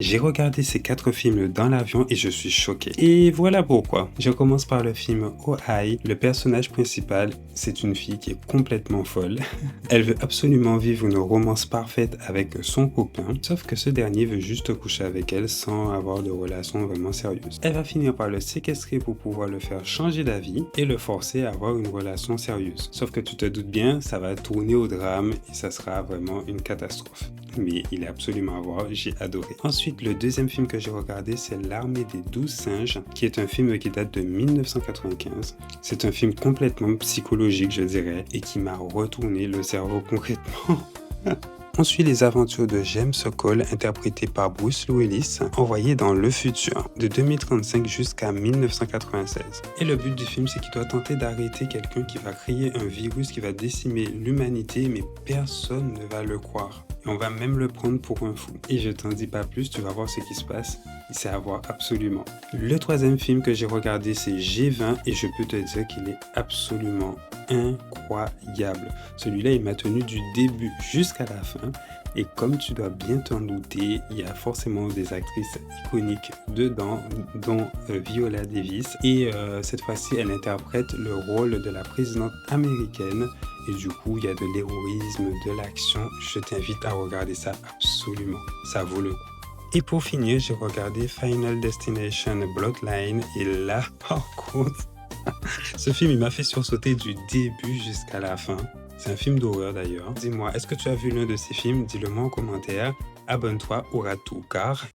J'ai regardé ces 4 films dans l'avion et je suis choqué. Et voilà pourquoi. Je commence par le film Oh Hi. Le personnage principal, c'est une fille qui est complètement folle. Elle veut absolument vivre une romance parfaite avec son copain, sauf que ce dernier veut juste coucher avec elle sans avoir de relation vraiment sérieuse. Elle va finir par le séquestrer pour pouvoir le faire changer d'avis et le forcer à avoir une relation sérieuse. Sauf que tu te doutes bien, ça va tourner au drame et ça sera vraiment une catastrophe. Mais il est absolument à voir, j'ai adoré. Ensuite, le deuxième film que j'ai regardé, c'est L'armée des 12 singes, qui est un film qui date de 1995. C'est un film complètement psychologique, je dirais, et qui m'a retourné le cerveau concrètement. On suit les aventures de James Cole, interprété par Bruce Willis, envoyé dans le futur, de 2035 jusqu'à 1996. Et le but du film, c'est qu'il doit tenter d'arrêter quelqu'un qui va créer un virus qui va décimer l'humanité, mais personne ne va le croire. Et on va même le prendre pour un fou. Et je t'en dis pas plus, tu vas voir ce qui se passe. C'est à voir absolument. Le troisième film que j'ai regardé, c'est G20, et je peux te dire qu'il est absolument incroyable. Celui-là, il m'a tenu du début jusqu'à la fin. Et comme tu dois bien t'en douter, il y a forcément des actrices iconiques dedans, dont Viola Davis. Et cette fois-ci, elle interprète le rôle de la présidente américaine. Et du coup, il y a de l'héroïsme, de l'action. Je t'invite à regarder ça absolument. Ça vaut le coup. Et pour finir, j'ai regardé Final Destination Bloodline. Et là, par contre, ce film, il m'a fait sursauter du début jusqu'à la fin. C'est un film d'horreur d'ailleurs. Dis-moi, est-ce que tu as vu l'un de ces films? Dis-le moi en commentaire. Abonne-toi, aura tout, car